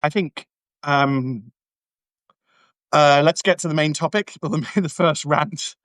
I think let's get to the main topic, or the first rant,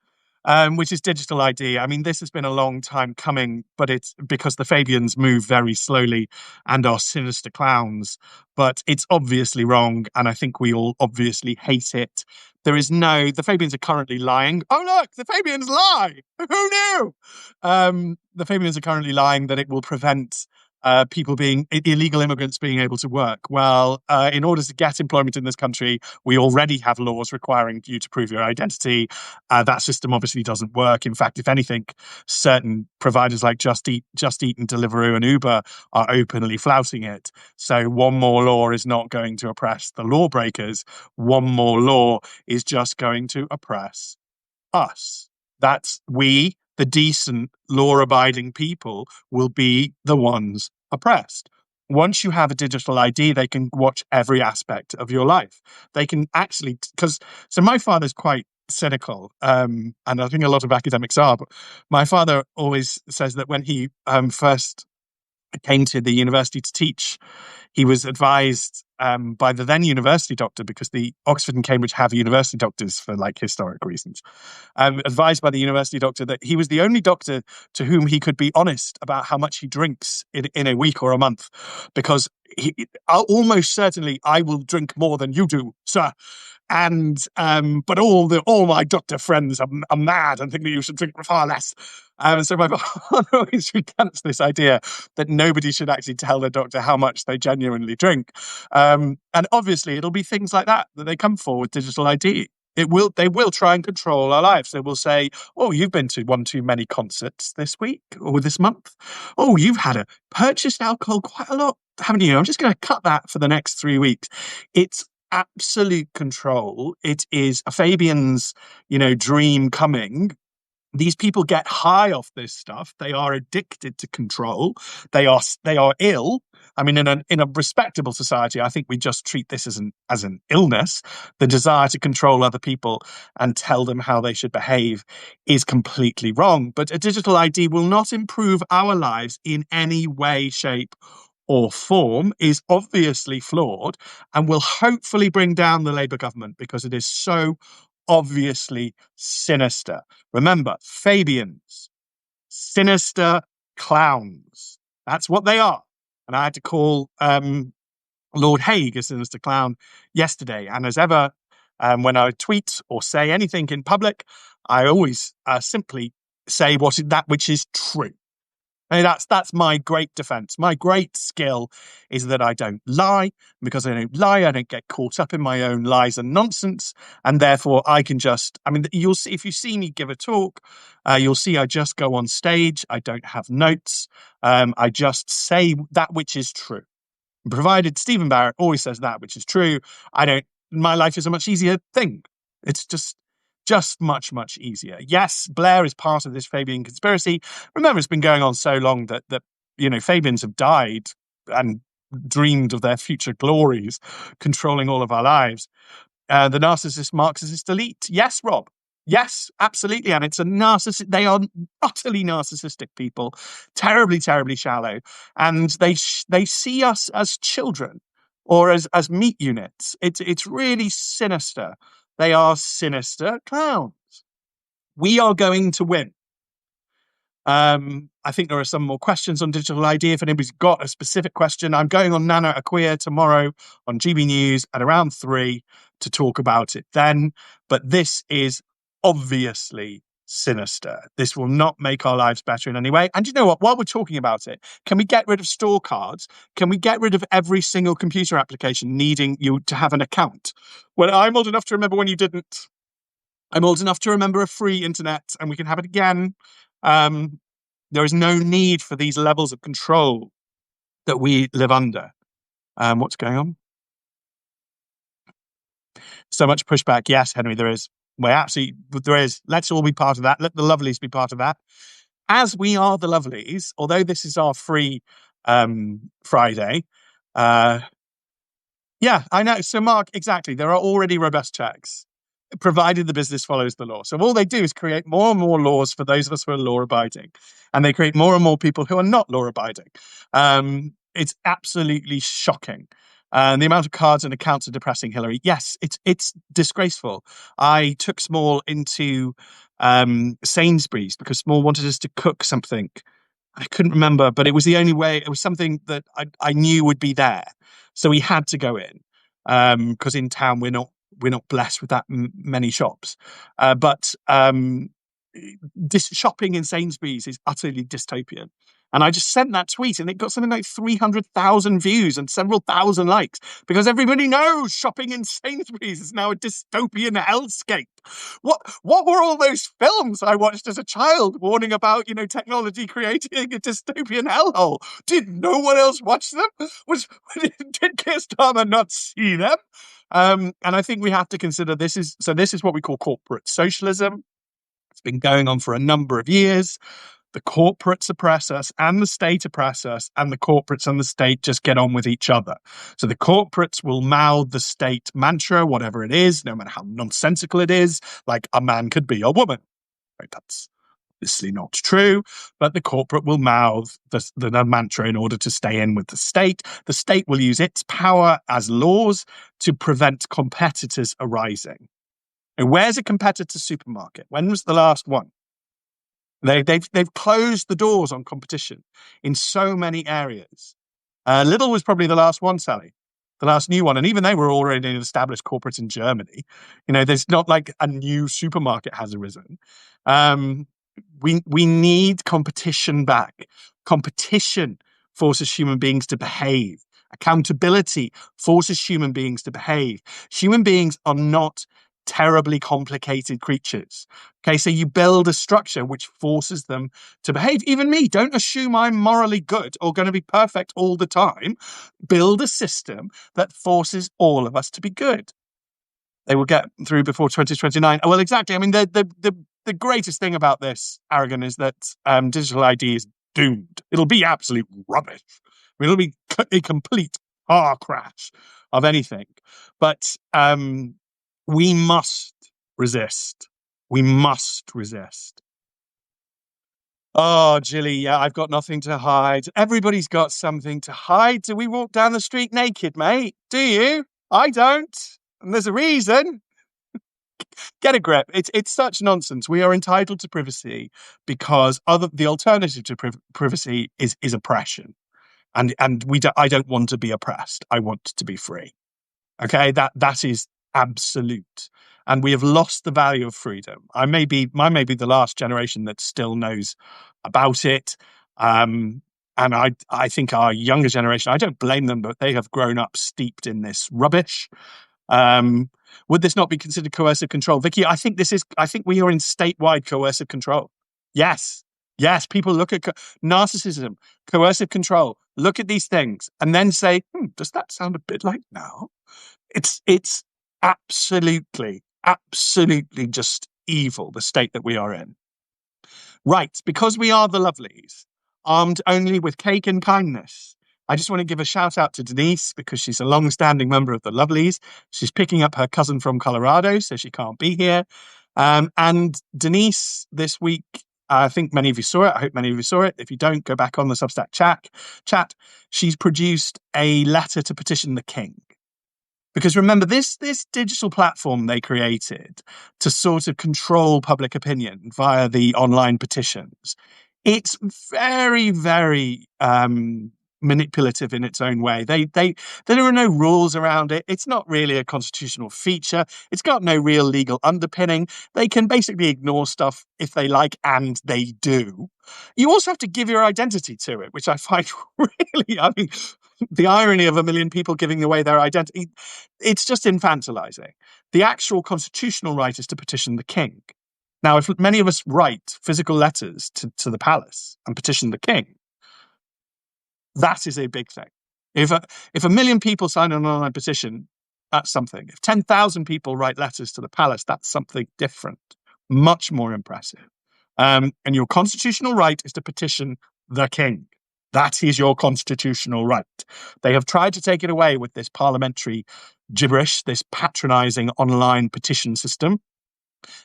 which is digital ID. I mean, this has been a long time coming, but it's because the Fabians move very slowly and are sinister clowns. But it's obviously wrong, and I think we all obviously hate it. The Fabians are currently lying. Oh, look, the Fabians lie. Who knew? The Fabians are currently lying that it will prevent illegal immigrants being able to work. Well, in order to get employment in this country, we already have laws requiring you to prove your identity. That system obviously doesn't work. In fact, if anything, certain providers like Just Eat and Deliveroo and Uber are openly flouting it. So one more law is not going to oppress the lawbreakers. One more law is just going to oppress us. That's we, the decent, law-abiding people, will be the ones oppressed. Once you have a digital ID, they can watch every aspect of your life. They can actually, so my father's quite cynical, and I think a lot of academics are, but my father always says that when he first came to the university to teach, he was advised by the then university doctor, because the Oxford and Cambridge have university doctors for like historic reasons, advised by the university doctor that he was the only doctor to whom he could be honest about how much he drinks in a week or a month, because almost certainly I will drink more than you do, sir. And but all my doctor friends are mad and think that you should drink far less. So my father always recants this idea that nobody should actually tell their doctor how much they genuinely drink. And obviously, it'll be things like that they come for with digital ID. They will try and control our lives. They will say, "Oh, you've been to one too many concerts this week or this month. Oh, you've purchased alcohol quite a lot, haven't you? I'm just going to cut that for the next 3 weeks." It's absolute control. It is a Fabian's, dream coming. These people get high off this stuff. They are addicted to control. They are ill. I mean, in a respectable society, I think we just treat this as an illness. The desire to control other people and tell them how they should behave is completely wrong. But a digital ID will not improve our lives in any way, shape, or form, is obviously flawed, and will hopefully bring down the Labour government because it is so obviously sinister. Remember, Fabians, sinister clowns. That's what they are. And I had to call Lord Hague a sinister clown yesterday. And as ever, when I tweet or say anything in public, I always simply say that which is true. I mean, that's my great defense. My great skill is that I don't lie. Because I don't lie, I don't get caught up in my own lies and nonsense. And therefore, you'll see, if you see me give a talk, you'll see I just go on stage. I don't have notes. I just say that which is true. Provided Steven Barrett always says that which is true, my life is a much easier thing. It's just much, much easier. Yes, Blair is part of this Fabian conspiracy. Remember, it's been going on so long that Fabians have died and dreamed of their future glories, controlling all of our lives. The narcissist Marxist elite. Yes, Rob. Yes, absolutely. And it's a narcissist. They are utterly narcissistic people, terribly, terribly shallow. And they see us as children or as meat units. It's really sinister. They are sinister clowns. We are going to win. I think there are some more questions on digital ID. If anybody's got a specific question, I'm going on Nana Acquia tomorrow on GB News at around 3 to talk about it then. But this is obviously sinister. This will not make our lives better in any way. And you know what? While we're talking about it, can we get rid of store cards? Can we get rid of every single computer application needing you to have an account? Well, I'm old enough to remember when you didn't. I'm old enough to remember a free internet, and we can have it again. There is no need for these levels of control that we live under. What's going on? So much pushback. Yes, Henry, there is. There is. Let's all be part of that. Let the lovelies be part of that. As we are the lovelies, although this is our free Friday. Yeah, I know. So, Mark, exactly. There are already robust checks, provided the business follows the law. So all they do is create more and more laws for those of us who are law-abiding. And they create more and more people who are not law-abiding. It's absolutely shocking. And the amount of cards and accounts are depressing, Hillary. Yes, it's disgraceful. I took Small into Sainsbury's because Small wanted us to cook something. I couldn't remember, but it was the only way. It was something that I knew would be there, so we had to go in because in town we're not blessed with that many shops. But this shopping in Sainsbury's is utterly dystopian. And I just sent that tweet and it got something like 300,000 views and several thousand likes because everybody knows shopping in Sainsbury's is now a dystopian hellscape. What were all those films I watched as a child warning about, technology creating a dystopian hellhole? Did no one else watch them? Did Keir Starmer not see them? And I think we have to consider this is what we call corporate socialism. It's been going on for a number of years. The corporates oppress us and the state oppress us, and the corporates and the state just get on with each other. So the corporates will mouth the state mantra, whatever it is, no matter how nonsensical it is, like a man could be a woman. Right? That's obviously not true, but the corporate will mouth the mantra in order to stay in with the state. The state will use its power as laws to prevent competitors arising. And where's a competitor supermarket? When was the last one? They've closed the doors on competition in so many areas. Lidl was probably the last one, Sally, the last new one, and even they were already an established corporate in Germany. There's not like a new supermarket has arisen. We need competition back. Competition forces human beings to behave. Accountability forces human beings to behave. Human beings are not terribly complicated creatures. Okay, so you build a structure which forces them to behave. Even me, don't assume I'm morally good or going to be perfect all the time. Build a system that forces all of us to be good. They will get through before 2029. Well, exactly. I mean, the greatest thing about this, Aragon, is that digital ID is doomed. It'll be absolute rubbish. I mean, it'll be a complete car crash of anything. But we must resist. We must resist. Oh, Jilly, yeah, I've got nothing to hide. Everybody's got something to hide. Do we walk down the street naked, mate? Do you? I don't. And there's a reason. Get a grip. It's such nonsense. We are entitled to privacy because the alternative to privacy is oppression. And I don't want to be oppressed. I want to be free. Okay, that is absolute. And we have lost the value of freedom. I may be the last generation that still knows about it. And I think our younger generation, I don't blame them, but they have grown up steeped in this rubbish. Would this not be considered coercive control? Vicky, I think we are in statewide coercive control. Yes, people look at narcissism, coercive control, look at these things and then say, does that sound a bit like now? It's absolutely just evil, the state that we are in. Right, because we are the lovelies, armed only with cake and kindness. I just want to give a shout out to Denise because she's a long-standing member of the lovelies. She's picking up her cousin from Colorado, so she can't be here. And Denise, this week, I think many of you saw it. I hope many of you saw it. If you don't, go back on the Substack chat. She's produced a letter to petition the king. Because remember, this digital platform they created to sort of control public opinion via the online petitions, it's very, very manipulative in its own way. There are no rules around it. It's not really a constitutional feature. It's got no real legal underpinning. They can basically ignore stuff if they like, and they do. You also have to give your identity to it, which I find really, I mean, the irony of 1 million people giving away their identity, it's just infantilizing. The actual constitutional right is to petition the king. Now, if many of us write physical letters to the palace and petition the king, that is a big thing. If 1 million people sign an online petition, that's something. If 10,000 people write letters to the palace, that's something different, much more impressive. And your constitutional right is to petition the king. That is your constitutional right. They have tried to take it away with this parliamentary gibberish, this patronizing online petition system.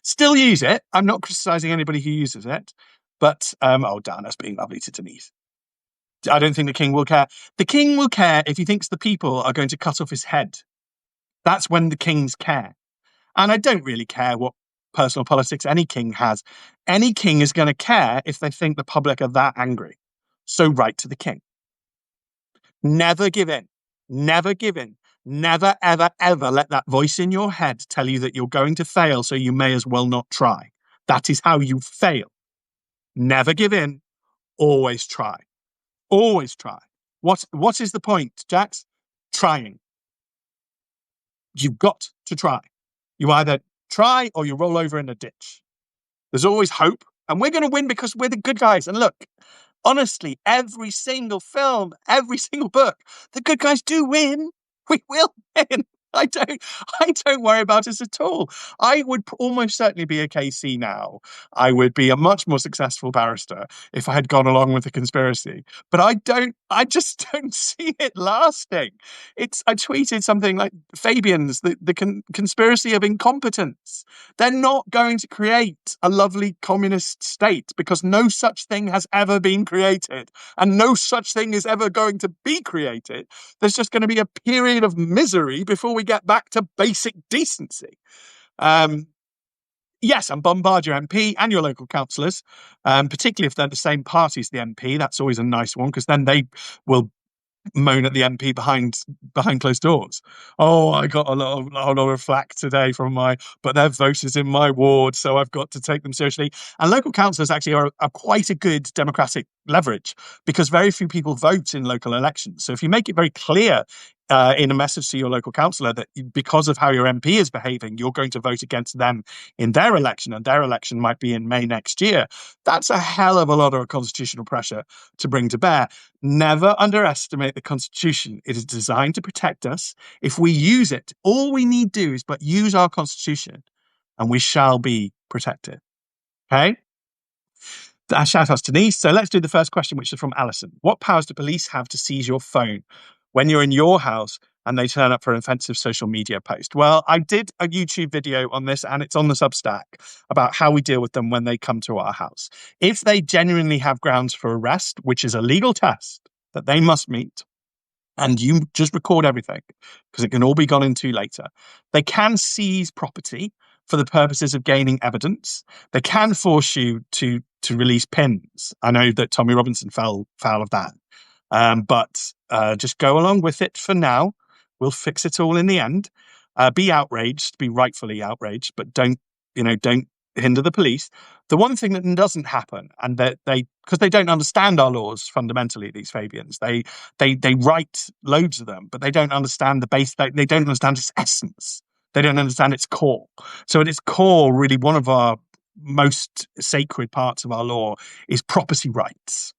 Still use it. I'm not criticizing anybody who uses it. But, Dana's being lovely to Denise. I don't think the king will care. The king will care if he thinks the people are going to cut off his head. That's when the kings care. And I don't really care what personal politics any king has. Any king is going to care if they think the public are that angry. So write to the king. Never give in. Never give in. Never, ever, ever let that voice in your head tell you that you're going to fail, so you may as well not try. That is how you fail. Never give in. Always try. Always try. What is the point, Jax? Trying. You've got to try. You either try or you roll over in a ditch. There's always hope. And we're going to win because we're the good guys. And look, honestly, every single film, every single book, the good guys do win. We will win. I don't worry about us at all. I would almost certainly be a KC now. I would be a much more successful barrister if I had gone along with the conspiracy. But I just don't see it lasting. I tweeted something like Fabian's, the conspiracy of incompetence. They're not going to create a lovely communist state because no such thing has ever been created and no such thing is ever going to be created. There's just going to be a period of misery before we get back to basic decency. Yes, and bombard your MP and your local councillors, particularly if they're the same party as the MP. That's always a nice one because then they will moan at the MP behind closed doors. Oh, I got a lot of flack today but their vote is in my ward, so I've got to take them seriously. And local councillors actually are quite a good democratic leverage because very few people vote in local elections. So if you make it very clear in a message to your local councillor that because of how your MP is behaving, you're going to vote against them in their election, and their election might be in May next year, that's a hell of a lot of constitutional pressure to bring to bear. Never underestimate the Constitution. It is designed to protect us. If we use it, all we need to do is but use our Constitution, and we shall be protected. Okay? Shout outs to Denise. So let's do the first question, which is from Alison. What powers do police have to seize your phone when you're in your house and they turn up for an offensive social media post? Well, I did a YouTube video on this and it's on the Substack about how we deal with them when they come to our house. If they genuinely have grounds for arrest, which is a legal test that they must meet, and you just record everything because it can all be gone into later, they can seize property for the purposes of gaining evidence. They can force you to release pins. I know that Tommy Robinson fell foul of that. But just go along with it for now. We'll fix it all in the end. Be outraged, be rightfully outraged, but don't hinder the police. The one thing that doesn't happen, and that because they don't understand our laws fundamentally, these Fabians, they write loads of them, but they don't understand the base. They don't understand its essence. They don't understand its core. So at its core, really, one of our most sacred parts of our law is property rights.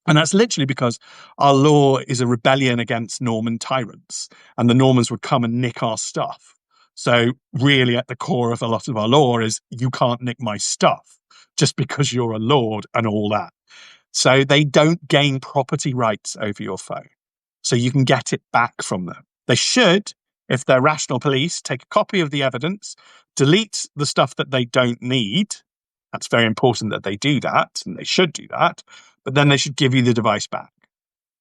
And that's literally because our law is a rebellion against Norman tyrants, and the Normans would come and nick our stuff. So really at the core of a lot of our law is you can't nick my stuff just because you're a lord and all that. So they don't gain property rights over your phone. So you can get it back from them. They should, if they're rational police, take a copy of the evidence, delete the stuff that they don't need. That's very important that they do that, and they should do that. But then they should give you the device back.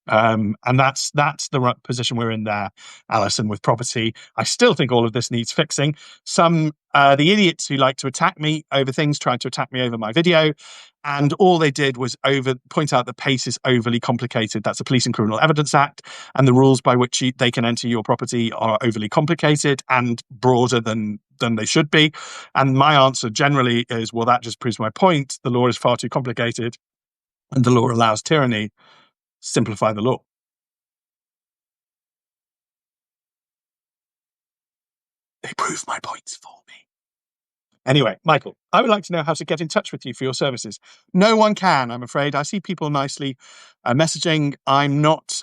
And that's the right position we're in there, Alison, with property. I still think all of this needs fixing. The idiots who like to attack me over things tried to attack me over my video, and all they did was point out that PACE is overly complicated. That's the Police and Criminal Evidence Act, and the rules by which they can enter your property are overly complicated and broader than they should be. And my answer generally is, well, that just proves my point. The law is far too complicated, and the law allows tyranny. Simplify the law. They prove my points for me. Anyway, Michael, I would like to know how to get in touch with you for your services. No one can, I'm afraid. I see people nicely messaging. I'm not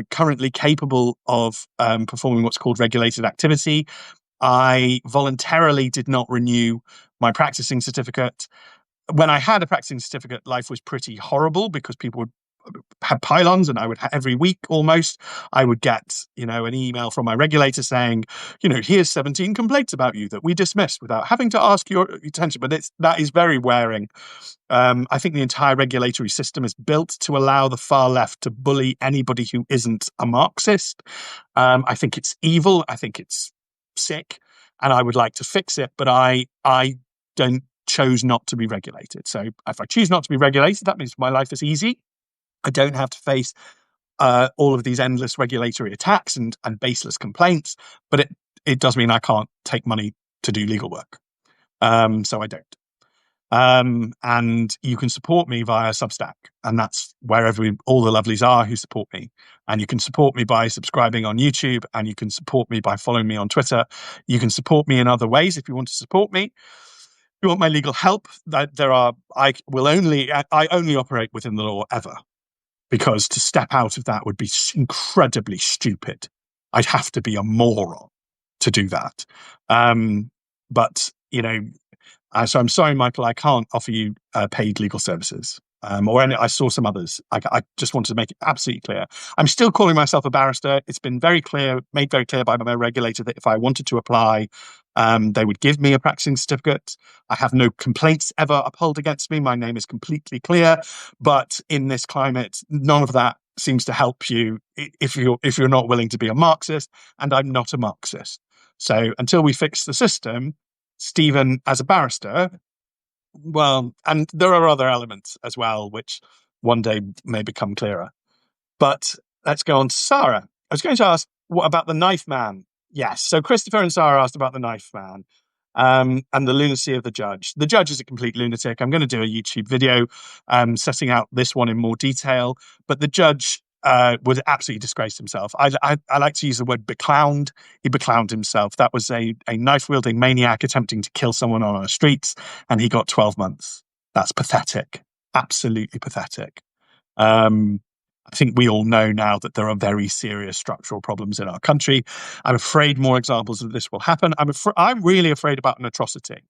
currently capable of performing what's called regulated activity. I voluntarily did not renew my practicing certificate. When I had a practicing certificate, life was pretty horrible because people would had pylons, and I would every week almost I would get an email from my regulator saying, here's 17 complaints about you that we dismissed without having to ask your attention. But that is very wearing. I think the entire regulatory system is built to allow the far left to bully anybody who isn't a Marxist. I think it's evil. I think it's sick, and I would like to fix it. But I don't chose not to be regulated. So if I choose not to be regulated, that means my life is easy. I don't have to face all of these endless regulatory attacks and baseless complaints, but it does mean I can't take money to do legal work. So I don't. And you can support me via Substack, and that's where all the lovelies are who support me. And you can support me by subscribing on YouTube, and you can support me by following me on Twitter. You can support me in other ways if you want to support me. If you want my legal help, I only operate within the law ever. Because to step out of that would be incredibly stupid. I'd have to be a moron to do that. But, so I'm sorry, Michael, I can't offer you paid legal services. I saw some others. I just wanted to make it absolutely clear. I'm still calling myself a barrister. It's been made very clear by my regulator that if I wanted to apply, they would give me a practicing certificate. I have no complaints ever upheld against me. My name is completely clear. But in this climate, none of that seems to help you if you're not willing to be a Marxist, and I'm not a Marxist. So until we fix the system, Stephen, as a barrister, well, and there are other elements as well, which one day may become clearer. But let's go on to Sarah. I was going to ask, what about the knife man? Yes. So Christopher and Sarah asked about the knife man and the lunacy of the judge. The judge is a complete lunatic. I'm going to do a YouTube video setting out this one in more detail. But the judge would absolutely disgrace himself. I like to use the word beclowned. He beclowned himself. That was a knife-wielding maniac attempting to kill someone on our streets, and he got 12 months. That's pathetic. Absolutely pathetic. I think we all know now that there are very serious structural problems in our country. I'm afraid more examples of this will happen. I'm really afraid about an atrocity.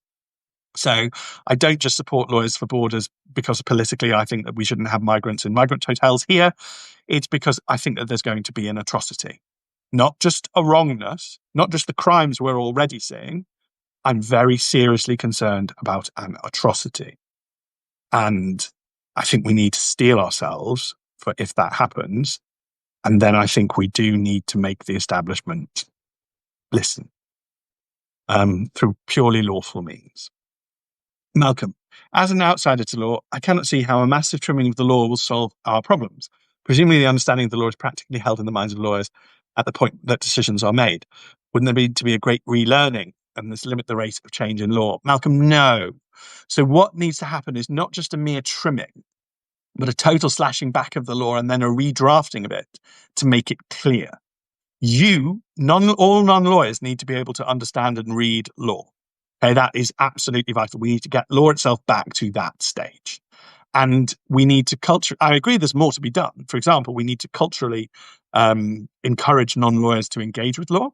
So I don't just support Lawyers for Borders because politically I think that we shouldn't have migrants in migrant hotels here. It's because I think that there's going to be an atrocity, not just a wrongness, not just the crimes we're already seeing. I'm very seriously concerned about an atrocity. And I think we need to steel ourselves for if that happens. And then I think we do need to make the establishment listen through purely lawful means. Malcolm, as an outsider to law, I cannot see how a massive trimming of the law will solve our problems. Presumably the understanding of the law is practically held in the minds of lawyers at the point that decisions are made. Wouldn't there need to be a great relearning and this limit the rate of change in law? Malcolm, no. So what needs to happen is not just a mere trimming, but a total slashing back of the law and then a redrafting of it to make it clear. All non-lawyers need to be able to understand and read law. Okay, that is absolutely vital. We need to get law itself back to that stage. And we need to I agree there's more to be done. For example, we need to culturally encourage non-lawyers to engage with law,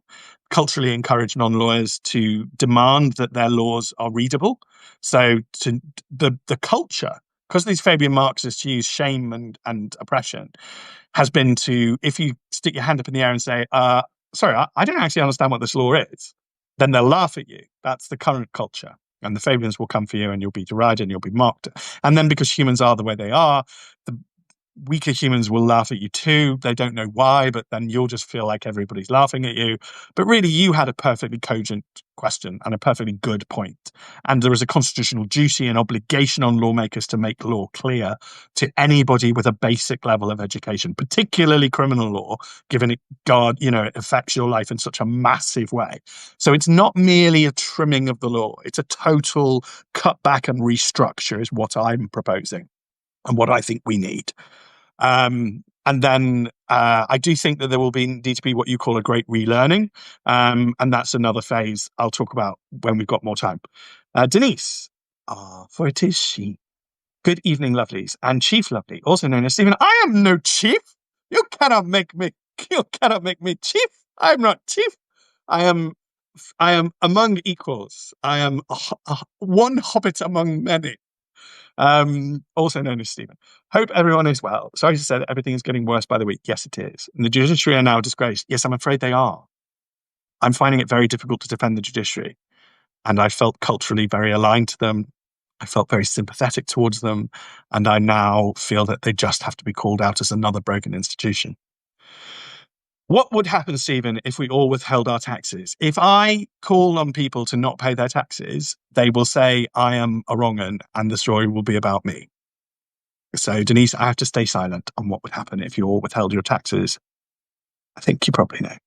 culturally encourage non-lawyers to demand that their laws are readable. So the culture, because these Fabian Marxists use shame and oppression, has been to, if you stick your hand up in the air and say, sorry, I don't actually understand what this law is, then they'll laugh at you. That's the current culture. And the Fabians will come for you and you'll be derided and you'll be mocked. And then because humans are the way they are, the weaker humans will laugh at you too. They don't know why, but then you'll just feel like everybody's laughing at you. But really, you had a perfectly cogent question and a perfectly good point. And there is a constitutional duty and obligation on lawmakers to make law clear to anybody with a basic level of education, particularly criminal law, given it affects your life in such a massive way. So it's not merely a trimming of the law. It's a total cutback and restructure is what I'm proposing and what I think we need. And then I do think that there will need to be what you call a great relearning. And that's another phase I'll talk about when we've got more time. Denise, for it is she. Good evening, lovelies. And Chief Lovely, also known as Stephen. I am no chief. You cannot make me chief. I'm not chief. I am among equals. I am one hobbit among many. Also known as Stephen. Hope everyone is well. Sorry to say that everything is getting worse by the week. Yes, it is. And the judiciary are now disgraced. Yes, I'm afraid they are. I'm finding it very difficult to defend the judiciary. And I felt culturally very aligned to them. I felt very sympathetic towards them. And I now feel that they just have to be called out as another broken institution. What would happen, Stephen, if we all withheld our taxes? If I call on people to not pay their taxes, they will say I am a wrong 'un and the story will be about me. So, Denise, I have to stay silent on what would happen if you all withheld your taxes. I think you probably know.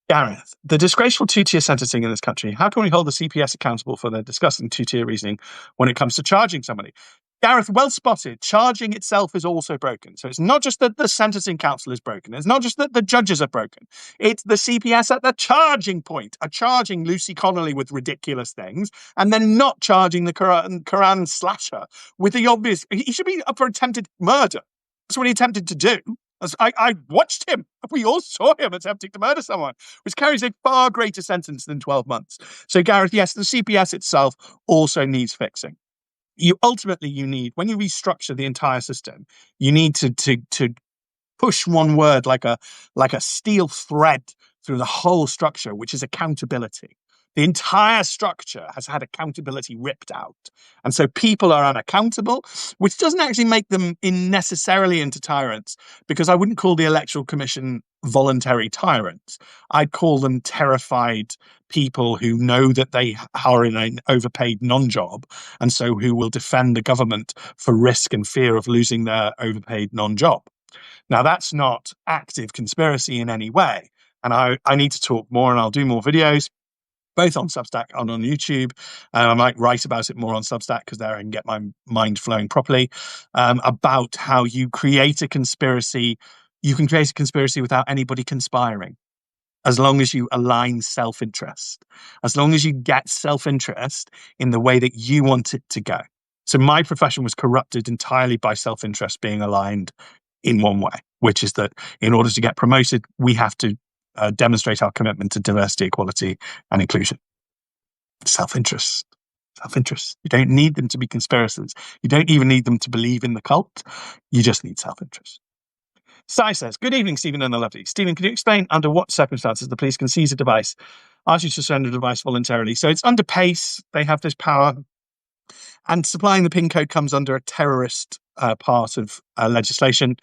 Gareth, the disgraceful two-tier sentencing in this country, how can we hold the CPS accountable for their disgusting two-tier reasoning when it comes to charging somebody? Gareth, well spotted. Charging itself is also broken. So it's not just that the sentencing council is broken. It's not just that the judges are broken. It's the CPS at the charging point, are charging Lucy Connolly with ridiculous things and then not charging the Quran slasher with the obvious. He should be up for attempted murder. That's what he attempted to do. I watched him. We all saw him attempting to murder someone, which carries a far greater sentence than 12 months. So, Gareth, yes, the CPS itself also needs fixing. You need, when you restructure the entire system, you need to push one word like a steel thread through the whole structure, which is accountability. The entire structure has had accountability ripped out. And so people are unaccountable, which doesn't actually make them necessarily into tyrants, because I wouldn't call the Electoral Commission voluntary tyrants. I'd call them terrified people who know that they are in an overpaid non-job, and so who will defend the government for risk and fear of losing their overpaid non-job. Now, that's not active conspiracy in any way. And I need to talk more, and I'll do more videos, both on Substack and on YouTube. I might write about it more on Substack because there I can get my mind flowing properly, about how you create a conspiracy. You can create a conspiracy without anybody conspiring, as long as you align self-interest, as long as you get self-interest in the way that you want it to go. So my profession was corrupted entirely by self-interest being aligned in one way, which is that in order to get promoted, we have to demonstrate our commitment to diversity, equality, and inclusion. Self-interest. Self-interest. You don't need them to be conspirators. You don't even need them to believe in the cult. You just need self-interest. Sai says, good evening, Stephen and the lovely. Stephen, can you explain under what circumstances the police can seize a device, ask you to surrender a device voluntarily? So it's under PACE. They have this power. And supplying the PIN code comes under a terrorist part of legislation.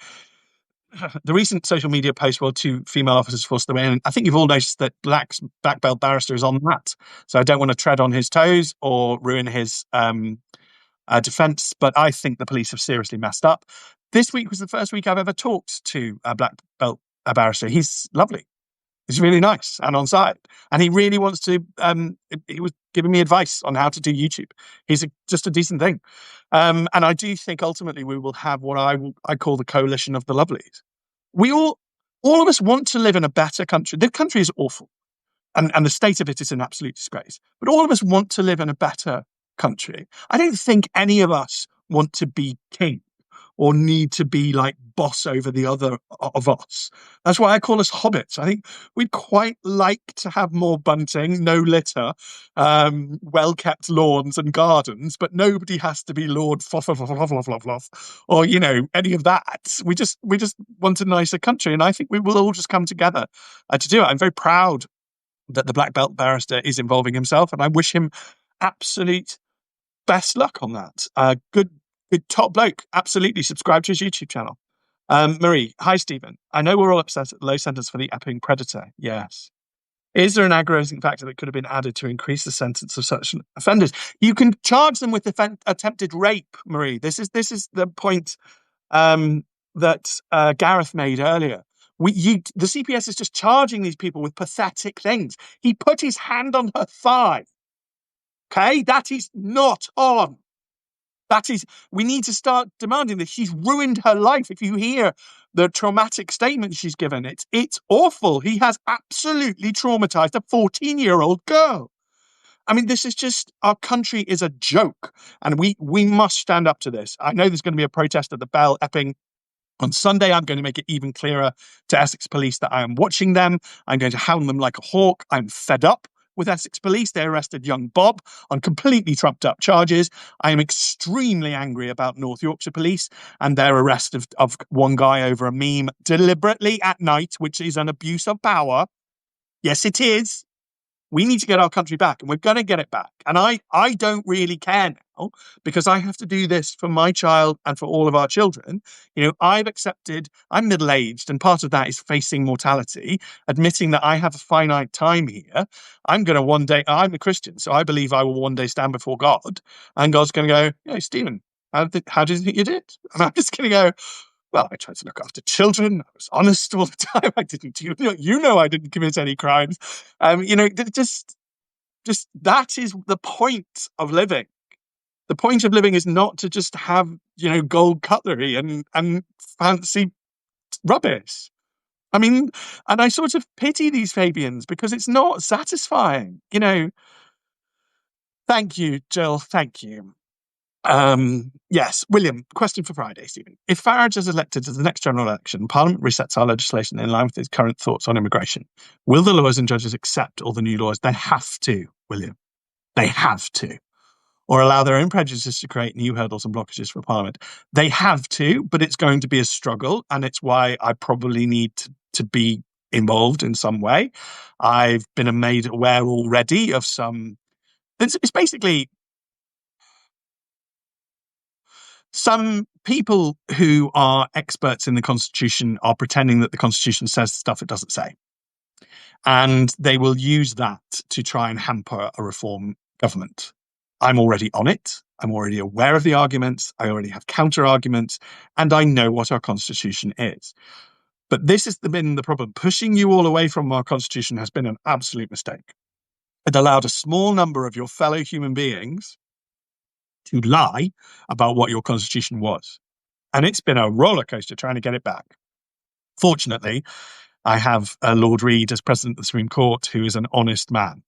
The recent social media post where 2 female officers forced away, and I think you've all noticed that black belt barrister is on that. So I don't want to tread on his toes or ruin his defence, but I think the police have seriously messed up. This week was the first week I've ever talked to a black belt barrister. He's lovely. He's really nice and on side. And he really wants to, he was giving me advice on how to do YouTube. He's just a decent thing. And I do think ultimately we will have what I call the coalition of the lovelies. We all of us want to live in a better country. The country is awful. And the state of it is an absolute disgrace. But all of us want to live in a better country. I don't think any of us want to be king or need to be like boss over the other of us. That's why I call us hobbits. I think we'd quite like to have more bunting, no litter, well-kept lawns and gardens, but nobody has to be Lord Fluff, or, you know, any of that. We just want a nicer country, and I think we will all just come together to do it. I'm very proud that the black belt barrister is involving himself, and I wish him absolute best luck on that. Good top bloke. Absolutely. Subscribe to his YouTube channel. Marie, hi, Stephen. I know we're all upset at the low sentence for the Epping predator. Yes. Is there an aggravating factor that could have been added to increase the sentence of such offenders? You can charge them with attempted rape, Marie. This is the point that Gareth made earlier. The CPS is just charging these people with pathetic things. He put his hand on her thigh. Okay? That is not on. We need to start demanding this. She's ruined her life. If you hear the traumatic statement she's given, it's awful. He has absolutely traumatized a 14-year-old girl. I mean, this is just, our country is a joke, and we must stand up to this. I know there's going to be a protest at the Bell Epping on Sunday. I'm going to make it even clearer to Essex Police that I am watching them. I'm going to hound them like a hawk. I'm fed up with Essex Police. They arrested young Bob on completely trumped up charges. I am extremely angry about North Yorkshire Police and their arrest of one guy over a meme deliberately at night, which is an abuse of power. Yes, it is. We need to get our country back, and we're going to get it back. And I don't really care now, because I have to do this for my child and for all of our children. I've accepted, I'm middle-aged, and part of that is facing mortality, admitting that I have a finite time here. I'm going to one day, I'm a Christian, so I believe I will one day stand before God, and God's going to go, "Hey, Stephen, how did you think you did?" And I'm just going to go, "Well, I tried to look after children. I was honest all the time. I didn't, I didn't commit any crimes." Just that is the point of living. The point of living is not to just have, gold cutlery and fancy rubbish. And I sort of pity these Fabians because it's not satisfying. Thank you, Jill. Thank you. Yes, William, question for Friday, Stephen. If Farage is elected to the next general election, Parliament resets our legislation in line with his current thoughts on immigration. Will the lawyers and judges accept all the new laws? They have to, William. They have to. Or allow their own prejudices to create new hurdles and blockages for Parliament. They have to, but it's going to be a struggle, and it's why I probably need to be involved in some way. I've been made aware already of some... It's basically... Some people who are experts in the Constitution are pretending that the Constitution says stuff it doesn't say. And they will use that to try and hamper a reform government. I'm already on it. I'm already aware of the arguments. I already have counter arguments. And I know what our Constitution is. But this has been the problem. Pushing you all away from our Constitution has been an absolute mistake. It allowed a small number of your fellow human beings to lie about what your Constitution was. And it's been a roller coaster trying to get it back. Fortunately, I have Lord Reid as President of the Supreme Court, who is an honest man.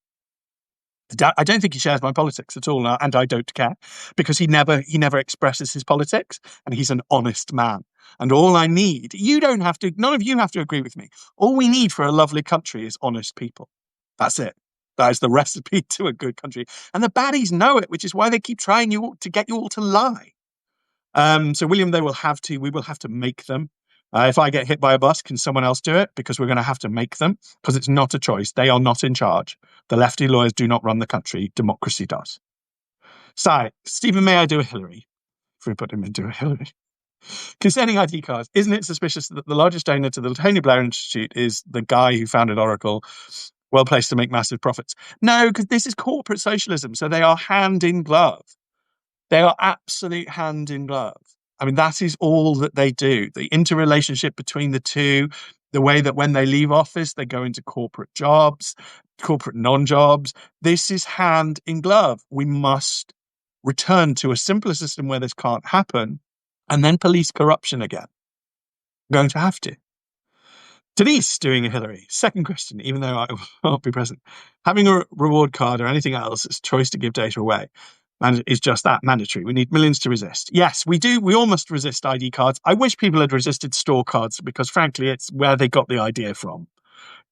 I don't think he shares my politics at all, and I don't care, because he never expresses his politics, and he's an honest man. And all I need, none of you have to agree with me. All we need for a lovely country is honest people. That's it. That is the recipe to a good country. And the baddies know it, which is why they keep trying to get you all to lie. So, William, we will have to make them. If I get hit by a bus, can someone else do it? Because we're going to have to make them, because it's not a choice. They are not in charge. The lefty lawyers do not run the country. Democracy does. So, Stephen, may I do a Hillary? If we put him into a Hillary. Concerning ID cards, isn't it suspicious that the largest donor to the Tony Blair Institute is the guy who founded Oracle, well placed to make massive profits? No, because this is corporate socialism, so they are hand in glove. They are absolute hand in glove. That is all that they do. The interrelationship between the two, the way that when they leave office, they go into corporate jobs, corporate non-jobs. This is hand in glove. We must return to a simpler system where this can't happen, and then police corruption again. We're going to have to. Denise doing a Hillary. Second question, even though I won't be present. Having a reward card or anything else is choice to give data away. And is just that mandatory. We need millions to resist. Yes, we do. We all must resist ID cards. I wish people had resisted store cards because, frankly, it's where they got the idea from.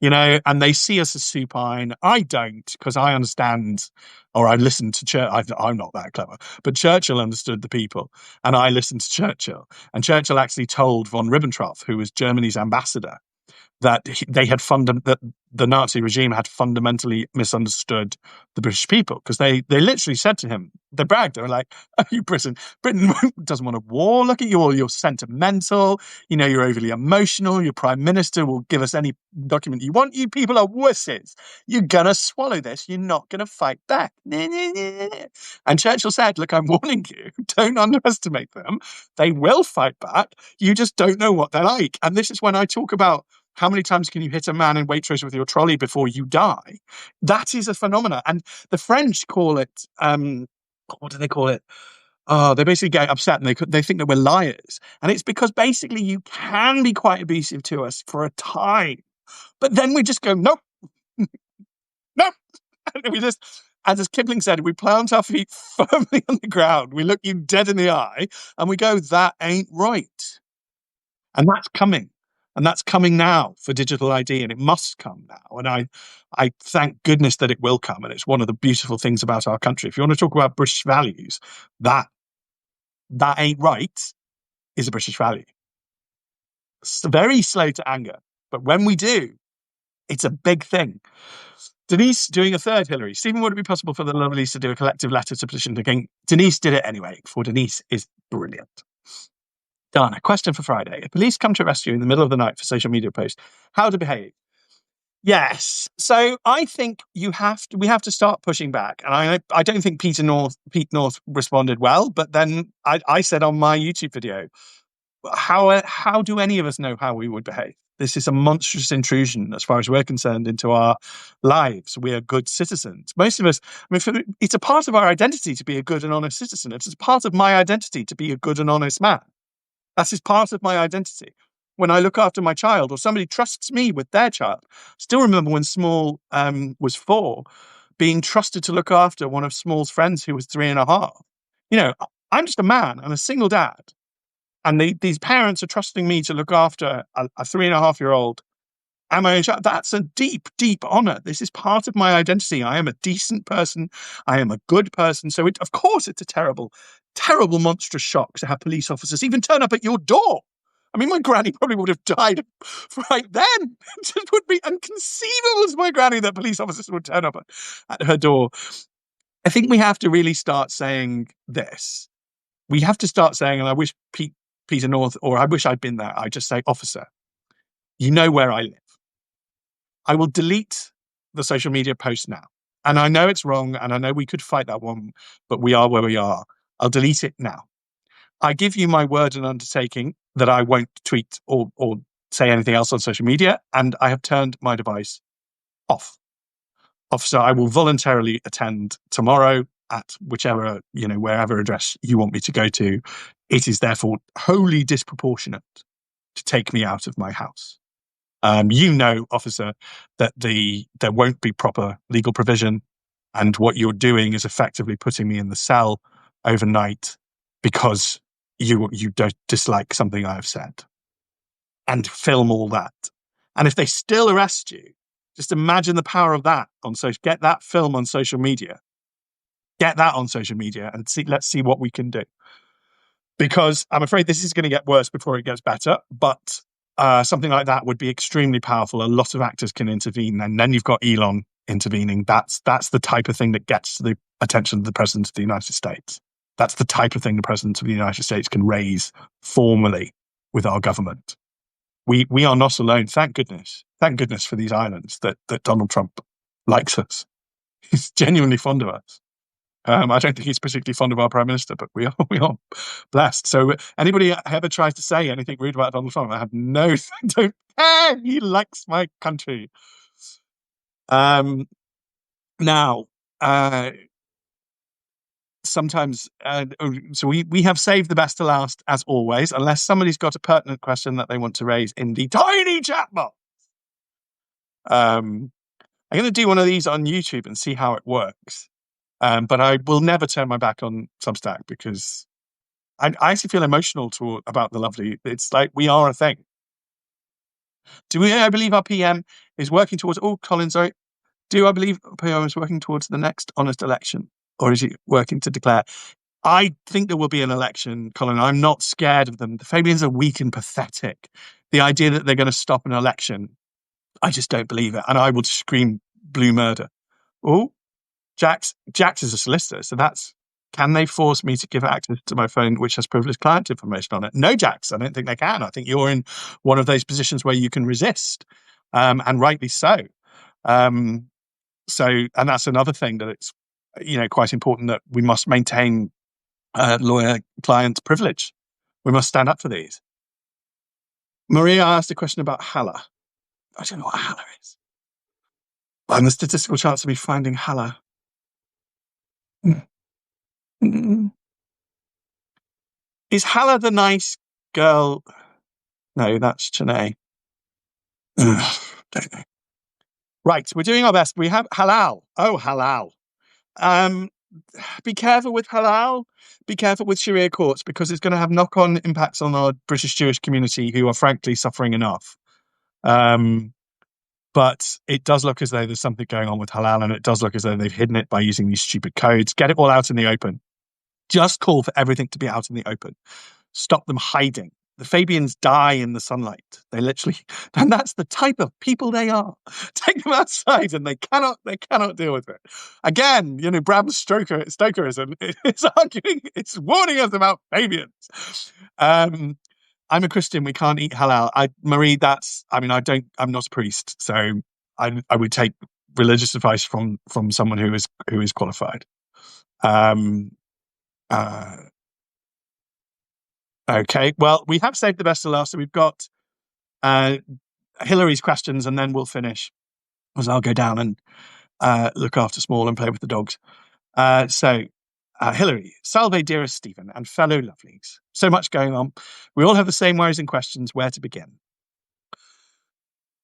And they see us as supine. I don't, because I understand, or I listen to Churchill. I'm not that clever, but Churchill understood the people, and I listened to Churchill. And Churchill actually told von Ribbentrop, who was Germany's ambassador, that that the Nazi regime had fundamentally misunderstood the British people, because they literally said to him, they bragged, they were like, "Oh, you Britain doesn't want a war. Look at you all, you're sentimental, you're overly emotional, your prime minister will give us any document you want, you people are wusses, you're gonna swallow this, you're not gonna fight back." And Churchill said, "Look, I'm warning you, don't underestimate them, they will fight back, you just don't know what they're like." And this is when I talk about how many times can you hit a man in Waitrose with your trolley before you die? That is a phenomenon. And the French call it, what do they call it? Oh, they basically get upset and they think that we're liars. And it's because basically you can be quite abusive to us for a time. But then we just go, nope, nope. And we just, as Kipling said, we plant our feet firmly on the ground. We look you dead in the eye and we go, that ain't right. And that's coming. And that's coming now for digital ID, and it must come now. And I thank goodness that it will come. And it's one of the beautiful things about our country. If you want to talk about British values, that ain't right is a British value. It's very slow to anger. But when we do, it's a big thing. Denise doing a third Hillary. Stephen, would it be possible for the lovelies to do a collective letter to petition the king? Denise did it anyway, for Denise is brilliant. Dana, question for Friday. If police come to arrest you in the middle of the night for social media posts, how to behave? Yes. So I think we have to start pushing back. And I don't think Pete North responded well, but then I said on my YouTube video, how do any of us know how we would behave? This is a monstrous intrusion, as far as we're concerned, into our lives. We are good citizens. Most of us, it's a part of our identity to be a good and honest citizen. It's a part of my identity to be a good and honest man. That is part of my identity. When I look after my child, or somebody trusts me with their child, still remember when Small was 4, being trusted to look after one of Small's friends who was 3.5. I'm just a man and a single dad. And these parents are trusting me to look after a 3.5-year-old and my own child. That's a deep, deep honor. This is part of my identity. I am a decent person. I am a good person. So, of course, it's a terrible, terrible, monstrous shock to have police officers even turn up at your door. I mean, my granny probably would have died right then. It would be inconceivable to my granny that police officers would turn up at her door. I think we have to really start saying this. We have to start saying, and I wish Peter North, or I wish I'd been there, I just say, officer, you know where I live. I will delete the social media post now. And I know it's wrong, and I know we could fight that one, but we are where we are. I'll delete it now. I give you my word and undertaking that I won't tweet or say anything else on social media, and I have turned my device off. Officer, I will voluntarily attend tomorrow at whichever, wherever address you want me to go to. It is therefore wholly disproportionate to take me out of my house. Officer, that there won't be proper legal provision, and what you're doing is effectively putting me in the cell overnight because you don't dislike something I have said, and film all that. And if they still arrest you, just imagine the power of that on social. Get that film on social media. Get that on social media and let's see what we can do. Because I'm afraid this is going to get worse before it gets better. But something like that would be extremely powerful. A lot of actors can intervene, and then you've got Elon intervening. That's the type of thing that gets the attention of the President of the United States. That's the type of thing the President of the United States can raise formally with our government. We are not alone. Thank goodness. Thank goodness for these islands that Donald Trump likes us. He's genuinely fond of us. I don't think he's particularly fond of our Prime Minister, but we are blessed. So anybody ever tries to say anything rude about Donald Trump, I have no, don't care. He likes my country. Now, sometimes, so we have saved the best to last, as always, unless somebody's got a pertinent question that they want to raise in the tiny chat box. I'm going to do one of these on YouTube and see how it works. But I will never turn my back on Substack because I actually feel emotional about the lovely. It's like we are a thing. I believe our PM is working towards... Oh, Colin, sorry. Do I believe PM is working towards the next honest election? Or is he working to declare? I think there will be an election, Colin. I'm not scared of them. The Fabians are weak and pathetic. The idea that they're going to stop an election, I just don't believe it. And I would scream blue murder. Oh, Jax is a solicitor. So can they force me to give access to my phone, which has privileged client information on it? No, Jax, I don't think they can. I think you're in one of those positions where you can resist, and rightly so. And that's another thing that it's, quite important that we must maintain lawyer-client privilege. We must stand up for these. Maria asked a question about Hala. I don't know what Hala is. And the statistical chance of me finding Hala. Is Hala the nice girl? No, that's Chennai. Don't know. Right, we're doing our best. We have halal. Oh, halal. Be careful with halal. Be careful with Sharia courts because it's going to have knock-on impacts on our British Jewish community who are frankly suffering enough. But it does look as though there's something going on with halal, and it does look as though they've hidden it by using these stupid codes. Get it all out in the open. Just call for everything to be out in the open. Stop them hiding. The Fabians die in the sunlight. They literally, and that's the type of people they are. Take them outside, and they cannot deal with it. Again, Bram Stokerism is arguing, it's warning us about Fabians. I'm a Christian. We can't eat halal. Marie, I'm not a priest, so I would take religious advice from someone who is qualified. Okay, well, we have saved the best to last, so we've got Hillary's questions, and then we'll finish, as I'll go down and look after Small and play with the dogs. So, Hillary, salve, dearest Stephen, and fellow lovelies. So much going on. We all have the same worries and questions. Where to begin?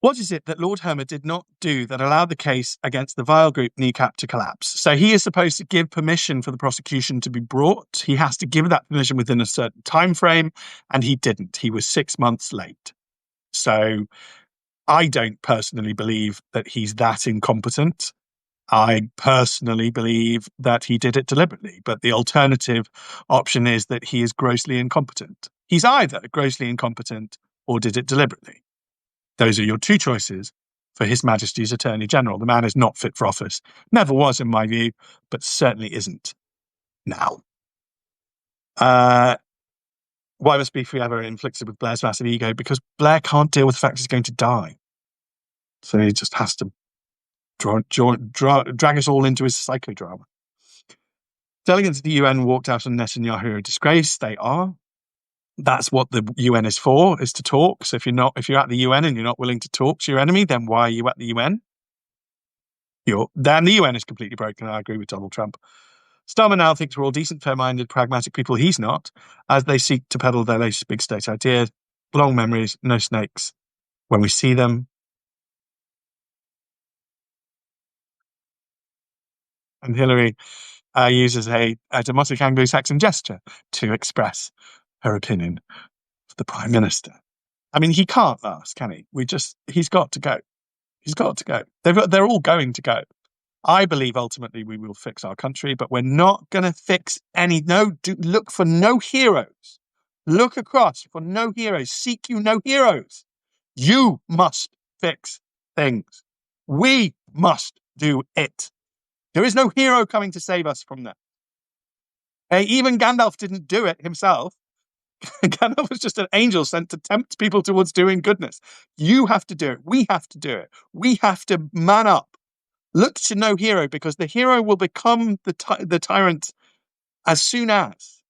What is it that Lord Hermer did not do that allowed the case against the vile group Kneecap to collapse? So he is supposed to give permission for the prosecution to be brought. He has to give that permission within a certain time frame, and he didn't. He was 6 months late. So I don't personally believe that he's that incompetent. I personally believe that he did it deliberately, but the alternative option is that he is grossly incompetent. He's either grossly incompetent or did it deliberately. Those are your two choices for His Majesty's Attorney General. The man is not fit for office. Never was, in my view, but certainly isn't now. Why must be forever inflicted with Blair's massive ego? Because Blair can't deal with the fact he's going to die. So he just has to drag us all into his psychodrama. Delegates of the UN walked out on Netanyahu a disgrace. They are. That's what the UN is for, is to talk. So if you're at the UN and you're not willing to talk to your enemy, then why are you at the UN? Then the UN is completely broken. I agree with Donald Trump. Starmer now thinks we're all decent, fair-minded, pragmatic people. He's not, as they seek to peddle their latest big state idea. Long memories, no snakes. When we see them. And Hillary uses a democratic Anglo-Saxon gesture to express her opinion of the Prime Minister. I mean, he can't last, can he? He's got to go. He's got to go. They're all going to go. I believe ultimately we will fix our country, but we're not going to fix look for no heroes. Look across for no heroes. Seek you no heroes. You must fix things. We must do it. There is no hero coming to save us from that. Even Gandalf didn't do it himself. Gandalf was just an angel sent to tempt people towards doing goodness. You have to do it. We have to do it. We have to man up. Look to no hero, because the hero will become the tyrant as soon as.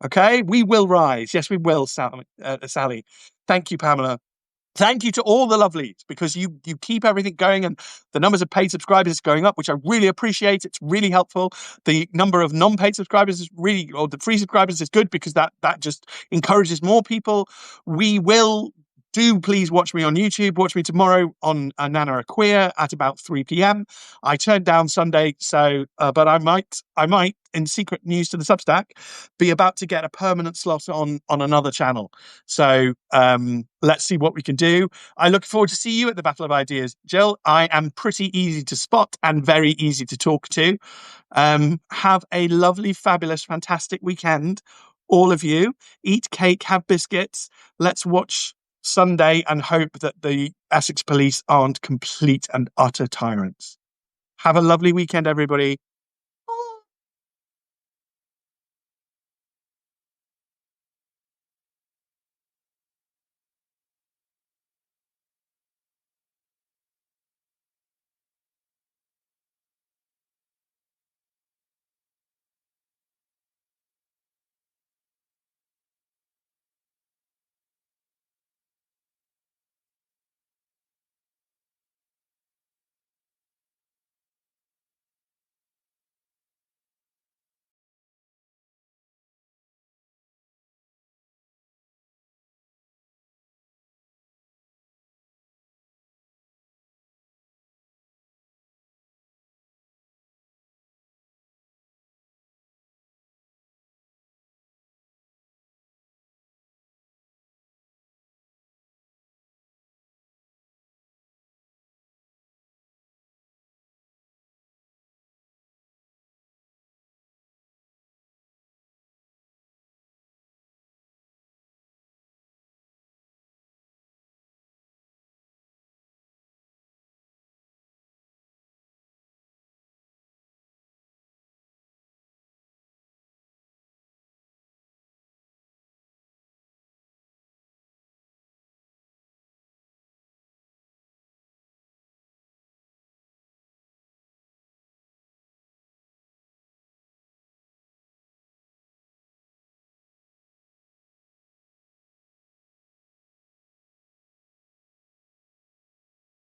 Okay? We will rise. Yes, we will, Sally. Thank you, Pamela. Thank you to all the lovelies, because you keep everything going, and the numbers of paid subscribers is going up, which I really appreciate. It's really helpful. The number of non-paid subscribers is or the free subscribers is good, because that just encourages more people. Please watch me on YouTube. Watch me tomorrow on Nana Are Queer at about 3 p.m. I turned down Sunday, but I might, in secret news to the Substack, be about to get a permanent slot on another channel. So let's see what we can do. I look forward to see you at the Battle of Ideas. Jill, I am pretty easy to spot and very easy to talk to. Have a lovely, fabulous, fantastic weekend. All of you. Eat cake, have biscuits. Let's watch Sunday and hope that the Essex police aren't complete and utter tyrants. Have a lovely weekend, everybody.